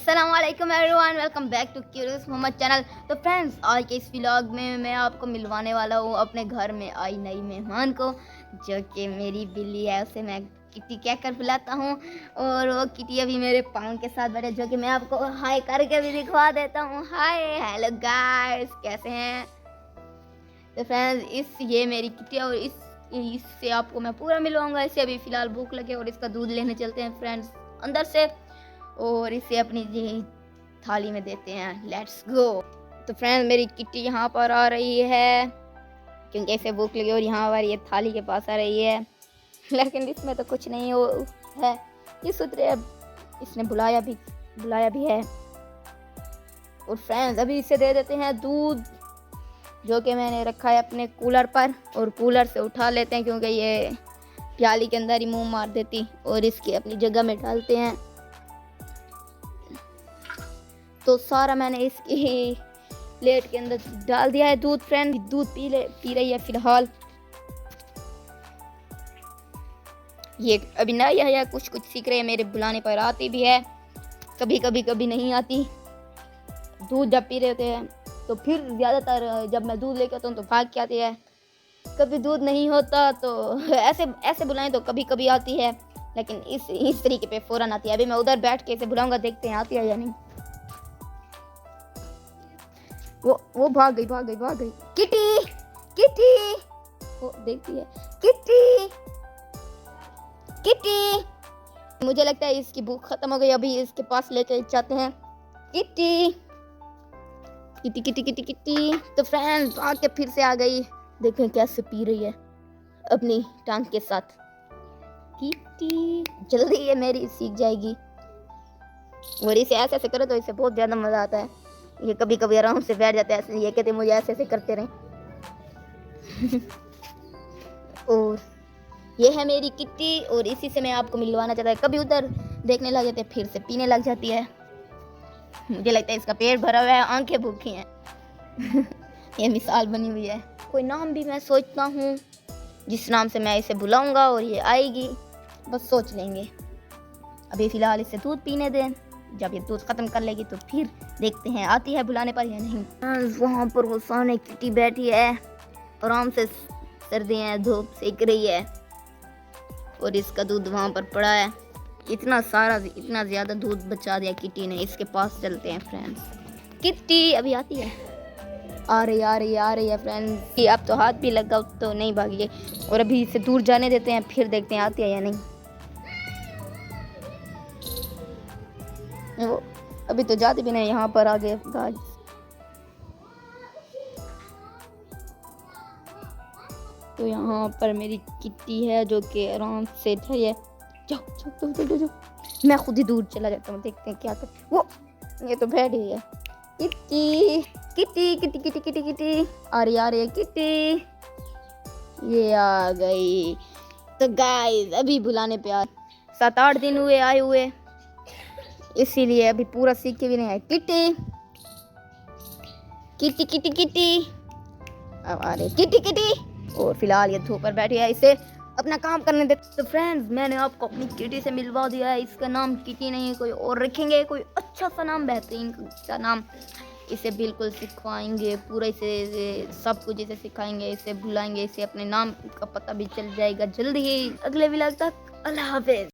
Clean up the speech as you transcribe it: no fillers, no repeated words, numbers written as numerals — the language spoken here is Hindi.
अस्सलाम वालेकुम everyone, welcome back to curious Mohammad channel. तो फ्रेंड्स, आज के इस व्लॉग में मैं आपको मिलवाने वाला हूँ अपने घर में आई नई मेहमान को, जो कि मेरी बिल्ली है। उसे मैं किटी कह कर बुलाता हूँ और वो किटी अभी मेरे पाँव के साथ बैठे, जो कि मैं आपको हाय करके भी दिखवा देता हूँ। हाय, हेलो गाइस, कैसे हैं? तो फ्रेंड्स, ये मेरी किटी है और इससे आपको मैं पूरा मिलवाऊंगा। इसे अभी फ़िलहाल भूख लगे और इसका दूध लेने चलते हैं फ्रेंड्स अंदर से, और इसे अपनी थाली में देते हैं। Let's go. तो फ्रेंड्स, मेरी किट्टी यहाँ पर आ रही है क्योंकि इसे भूख लगी और यहाँ पर ये थाली के पास आ रही है, लेकिन इसमें तो कुछ नहीं हो है। ये सुधरे, इसने बुलाया भी है। और फ्रेंड्स, अभी इसे दे देते हैं दूध, जो कि मैंने रखा है अपने कूलर पर, और कूलर से उठा लेते हैं क्योंकि ये प्याली के अंदर ही मुंह मार देती, और इसकी अपनी जगह में डालते हैं। तो सारा मैंने इसकी प्लेट के अंदर डाल दिया है दूध। फ्रेंड, दूध पी रही है फिलहाल। ये अभी नई है या कुछ सीख रही है, मेरे बुलाने पर आती भी है, कभी नहीं आती। दूध जब पी रहे होते हैं तो फिर ज़्यादातर जब मैं दूध लेके आता हूँ तो भाग के आती है। कभी दूध नहीं होता तो ऐसे बुलाएं तो कभी आती है, लेकिन इस तरीके पे फ़ौरन आती है। अभी मैं उधर बैठ के इसे बुलाऊंगा, देखते हैं आती है या नहीं। वो भाग गई। किटी वो देखती है। किटी मुझे लगता है इसकी भूख खत्म हो गई, अभी इसके पास लेके जाते हैं। किटी। तो फ्रेंड्स, भाग के फिर से आ गई। देखें कैसे पी रही है अपनी टांग के साथ। किटी जल्दी ये मेरी सीख जाएगी, और इसे ऐसे करो तो इसे बहुत ज़्यादा मज़ा आता है। ये कभी आराम से बैठ जाता है ऐसे, ये कहते मुझे ऐसे करते रहें। और ये है मेरी किट्टी, और इसी से मैं आपको मिलवाना चाहता है। कभी उधर देखने लग जाते फिर से पीने लग जाती है। मुझे लगता है इसका पेट भरा हुआ है, आंखें भूखी हैं। ये मिसाल बनी हुई है। कोई नाम भी मैं सोचता हूँ जिस नाम से मैं इसे बुलाऊंगा और ये आएगी, बस सोच लेंगे। अभी फ़िलहाल इसे दूध पीने दें, जब ये दूध ख़त्म कर लेगी तो फिर देखते हैं आती है बुलाने पर या नहीं। वहाँ पर वो सामने किटी बैठी है, आराम से सर्दी है, धूप सेक रही है, और इसका दूध वहाँ पर पड़ा है। इतना ज़्यादा दूध बचा दिया किटी ने। इसके पास चलते हैं फ्रेंड्स। किटी अभी आती है, आ रही है फ्रेंड्स। ये अब तो हाथ भी लगा तो नहीं भागी, और अभी इसे दूर जाने देते हैं, फिर देखते हैं आती है या नहीं। वो अभी तो जाती भी नहीं, यहाँ पर आ गए गाइस। तो यहाँ पर मेरी किट्टी है जो कि आराम से ठहरी है। जाओ, मैं खुद ही दूर चला जाता हूँ, देखते हैं क्या करती। वो ये तो बैठ गई है। किट्टी आ रही है किट्टी, ये आ गई। तो गाइस, अभी बुलाने पे 7-8 दिन हुए आए हुए, इसीलिए अभी पूरा सीख के भी नहीं आए। किट्टी अब आ रही किट्टी। और फिलहाल ये धूप पर बैठी है, इसे अपना काम करने दे। तो फ्रेंड्स, मैंने आपको अपनी किटी से मिलवा दिया है। इसका नाम किटी नहीं, कोई और रखेंगे, कोई अच्छा सा नाम, बेहतरीन सा नाम। इसे बिल्कुल सिखवाएंगे पूरा, इसे सब कुछ इसे सिखाएंगे, इसे बुलाएंगे, इसे अपने नाम का पता भी चल जाएगा जल्दी ही। अगले व्लॉग तक अल्लाह हाफिज़।